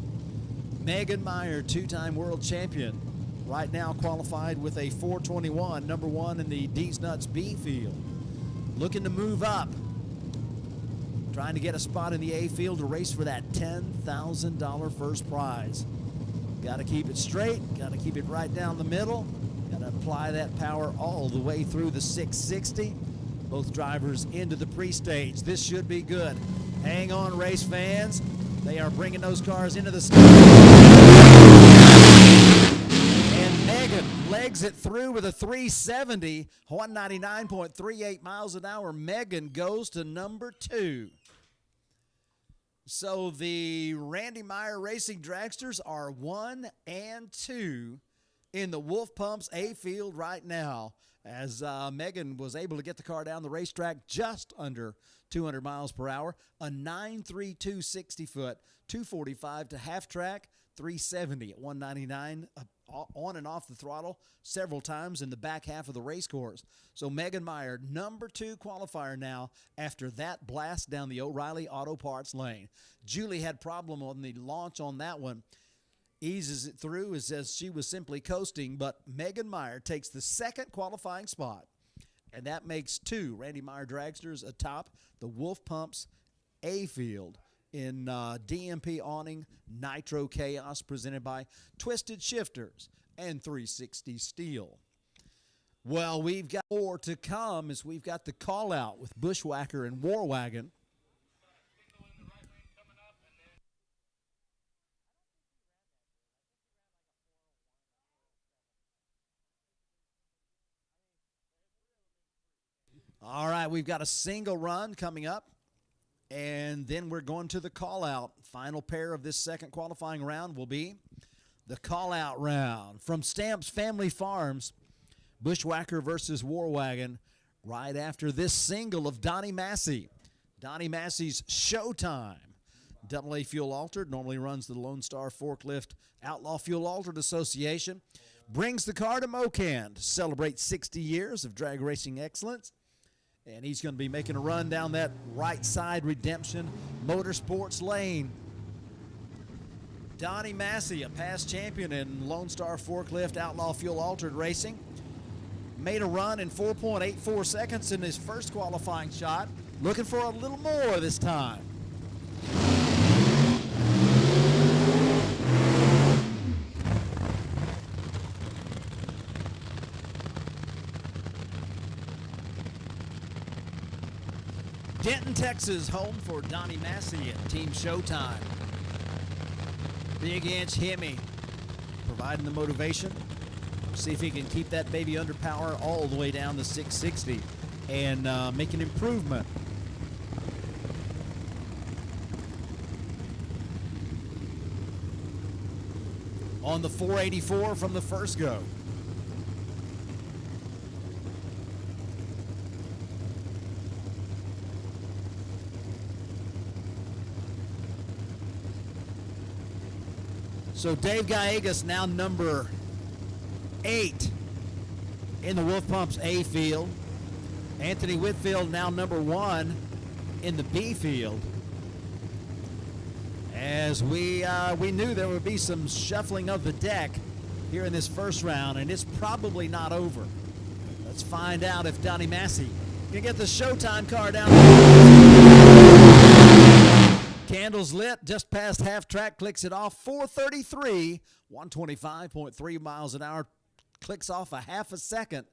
Megan Meyer, two-time world champion, right now qualified with a 421, number one in the D's Nuts B field. Looking to move up, trying to get a spot in the A field to race for that $10,000 first prize. Got to keep it straight, got to keep it right down the middle, got to apply that power all the way through the 660. Both drivers into the pre-stage. This should be good. Hang on, race fans. They are bringing those cars into the stage. And Megan legs it through with a 370, 199.38 miles an hour. Megan goes to number 2. So the Randy Meyer Racing Dragsters are 1 and 2 in the Wolf Pumps A field right now, as Megan was able to get the car down the racetrack just under 200 miles per hour. A 9.32 60-foot, 245 to half track, 370 at 199 on and off the throttle several times in the back half of the race course. So Megan Meyer, number 2 qualifier now after that blast down the O'Reilly Auto Parts lane. Julie had problem on the launch on that one. Eases it through as she was simply coasting, but Megan Meyer takes the second qualifying spot, and that makes 2 Randy Meyer Dragsters atop the Wolf Pumps A field in DMP awning Nitro Chaos, presented by Twisted Shifters and 360 Steel. Well, we've got more to come as we've got the call out with Bushwhacker and Warwagon. All right, we've got a single run coming up, and then we're going to the call-out. Final pair of this second qualifying round will be the call-out round. From Stamps Family Farms, Bushwhacker versus Warwagon, right after this single of Donnie Massey. Donnie Massey's Showtime. AA Fuel Altered normally runs the Lone Star Forklift Outlaw Fuel Altered Association. Brings the car to Mo-Kan to celebrate 60 years of drag racing excellence. And he's going to be making a run down that right side Redemption Motorsports lane. Donnie Massey, a past champion in Lone Star Forklift Outlaw Fuel Altered Racing, made a run in 4.84 seconds in his first qualifying shot. Looking for a little more this time. Denton, Texas, home for Donnie Massey and Team Showtime. Big Inch Hemi providing the motivation. See if he can keep that baby under power all the way down the 660 and make an improvement. On the 484 from the first go. So Dave Gallegos now number 8 in the Wolf Pumps A field. Anthony Whitfield now number 1 in the B field. As we knew there would be some shuffling of the deck here in this first round, and it's probably not over. Let's find out if Donnie Massey can get the Showtime car down. Candles lit, just past half track, clicks it off. 433, 125.3 miles an hour, clicks off a half a second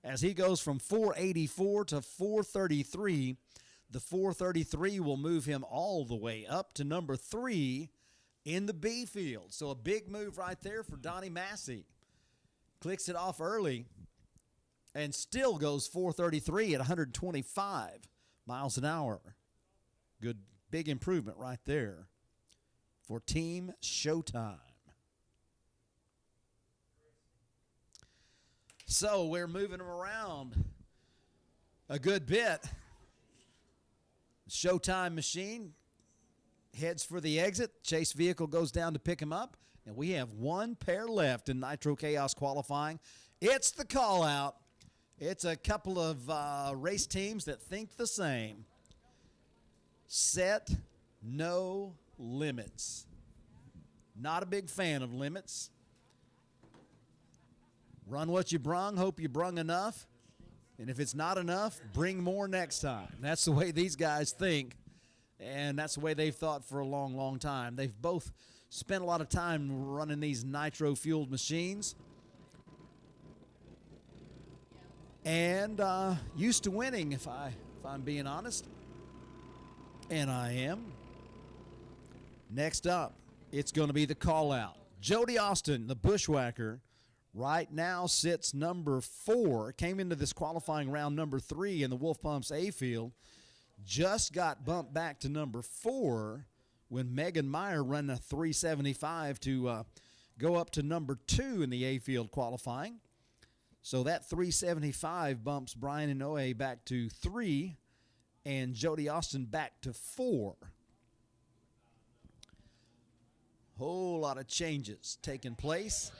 as he goes from 484 to 433. The 433 will move him all the way up to number 3 in the B field. So a big move right there for Donnie Massey. Clicks it off early and still goes 433 at 125 miles an hour. Good. Big improvement right there for Team Showtime. So we're moving them around a good bit. Showtime machine heads for the exit. Chase vehicle goes down to pick him up. And we have one pair left in Nitro Chaos qualifying. It's the call out. It's a couple of race teams that think the same. Set no limits. Not a big fan of limits. Run what you brung, hope you brung enough. And if it's not enough, bring more next time. That's the way these guys think. And that's the way they've thought for a long, long time. They've both spent a lot of time running these nitro-fueled machines. And used to winning, if I'm being honest. And I am. Next up, it's going to be the call-out. Jody Austin, the bushwhacker, right now sits number 4. Came into this qualifying round number 3 in the Wolf Pumps A field. Just got bumped back to number 4 when Megan Meyer ran a 375 to go up to number 2 in the A field qualifying. So that 375 bumps Brian Inoue back to 3 and Jody Austin back to 4. Whole lot of changes taking place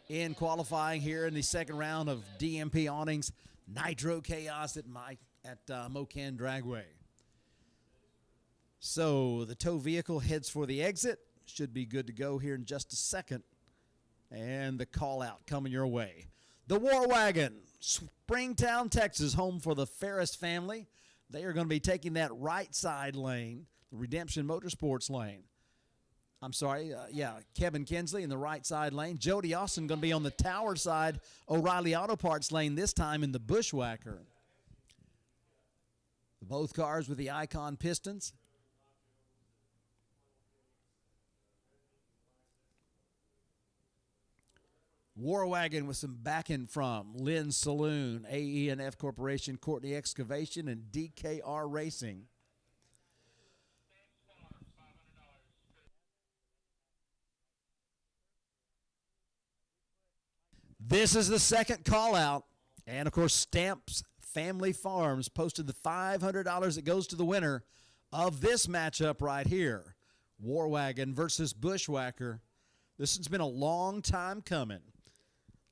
in qualifying here in the second round of DMP Awnings Nitro Chaos at Mo-Kan Dragway. So the tow vehicle heads for the exit. Should be good to go here in just a second. And the call out coming your way. The War Wagon, Springtown, Texas, home for the Ferris family. They are going to be taking that right side lane, the Redemption Motorsports lane. I'm sorry, Kevin Kinsley in the right side lane. Jody Austin going to be on the Tower side, O'Reilly Auto Parts lane, this time in the Bushwhacker. Both cars with the Icon pistons. War Wagon with some backing from Lynn's Saloon, AE&F Corporation, Courtney Excavation, and DKR Racing. This is the second call out. And, of course, Stamps Family Farms posted the $500 that goes to the winner of this matchup right here. War Wagon versus Bushwhacker. This has been a long time coming.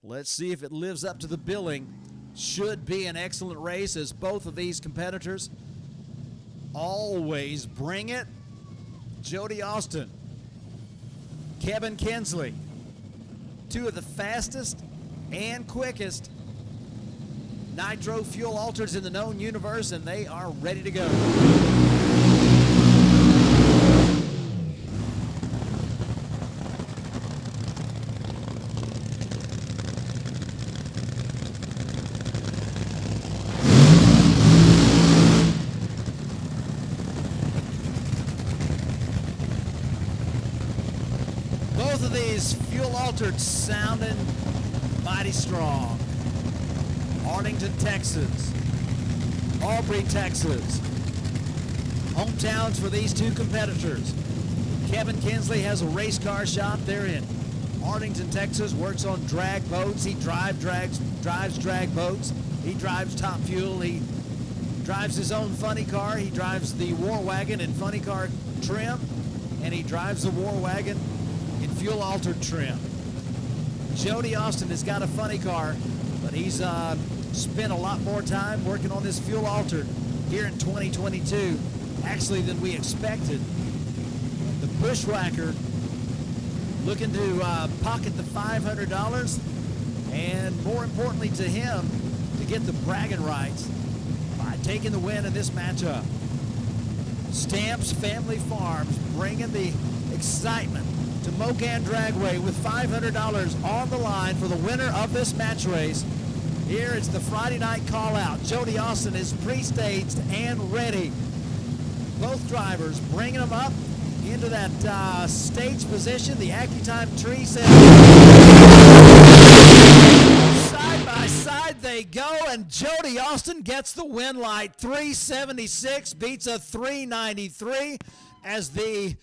Let's see if it lives up to the billing. Should be an excellent race as both of these competitors always bring it. Jody Austin, Kevin Kinsley, two of the fastest and quickest nitro fuel alters in the known universe, and they are ready to go. Both of these fuel altered sounding mighty strong. Arlington, Texas. Aubrey, Texas. Hometowns for these two competitors. Kevin Kinsley has a race car shop there in Arlington, Texas, works on drag boats. He drives drag boats. He drives Top Fuel. He drives his own funny car. He drives the War Wagon in funny car trim, and he drives the War Wagon in fuel altered trim. Jody Austin has got a funny car, but he's spent a lot more time working on this fuel altered here in 2022, actually, than we expected. The Bushwhacker looking to pocket the $500, and more importantly to him, to get the bragging rights by taking the win in this matchup. Stamps Family Farms bringing the excitement to Mo-Kan Dragway with $500 on the line for the winner of this match race. Here it's the Friday night call out. Jody Austin is pre-staged and ready. Both drivers bringing them up into that stage position. The AccuTime tree says side by side they go, and Jody Austin gets the win light. 376 beats a 393 as the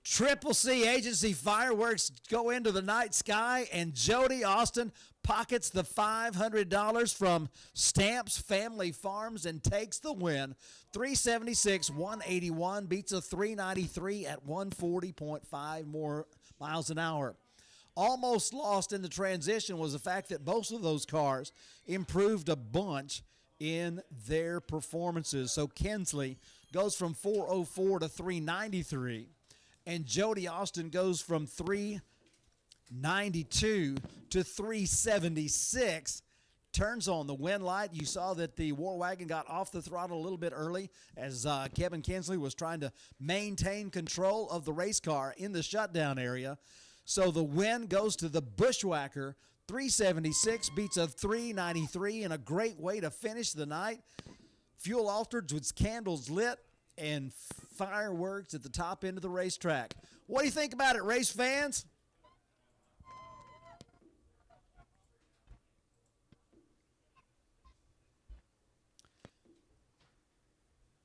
Triple C Agency fireworks go into the night sky, and Jody Austin pockets the $500 from Stamps Family Farms and takes the win. 376, 181 beats a 393 at 140.5 more miles an hour. Almost lost in the transition was the fact that both of those cars improved a bunch in their performances. So Kinsley goes from 404 to 393. And Jody Austin goes from 392 to 376. Turns on the wind light. You saw that the War Wagon got off the throttle a little bit early as Kevin Kinsley was trying to maintain control of the race car in the shutdown area. So the win goes to the Bushwhacker. 376 beats a 393 and a great way to finish the night. Fuel altered with candles lit and fireworks at the top end of the racetrack. What do you think about it, race fans?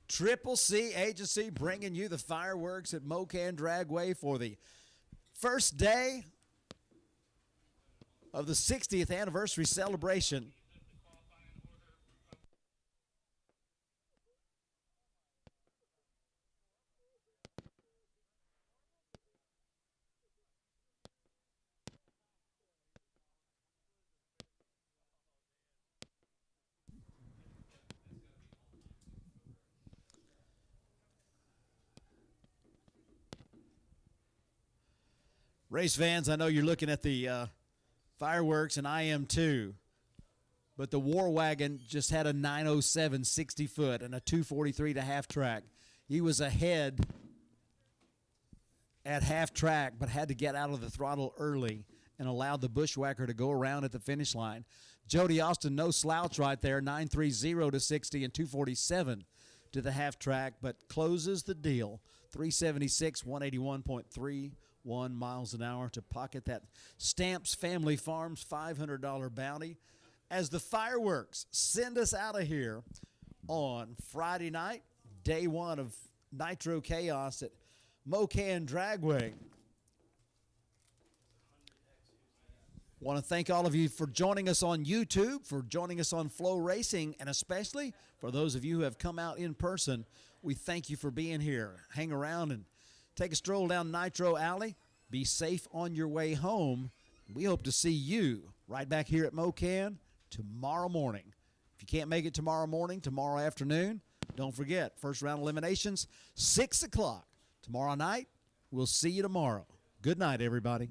Triple C Agency bringing you the fireworks at Mo-Kan Dragway for the first day of the 60th anniversary celebration. Race fans, I know you're looking at the fireworks, and I am too. But the War Wagon just had a 907 60 foot and a 243 to half track. He was ahead at half track, but had to get out of the throttle early and allowed the Bushwhacker to go around at the finish line. Jody Austin, no slouch right there, 930 to 60 and 247 to the half track, but closes the deal. 376, 181.31 miles an hour to pocket that Stamps Family Farms $500 bounty as the fireworks send us out of here on Friday night, day one of Nitro Chaos at Mo-Kan Dragway. Want to thank all of you for joining us on YouTube, for joining us on Flow Racing, and especially for those of you who have come out in person. We thank you for being here. Hang around and take a stroll down Nitro Alley. Be safe on your way home. We hope to see you right back here at Mo-Kan tomorrow morning. If you can't make it tomorrow morning, tomorrow afternoon, don't forget, first round eliminations, 6 o'clock. Tomorrow night, we'll see you tomorrow. Good night, everybody.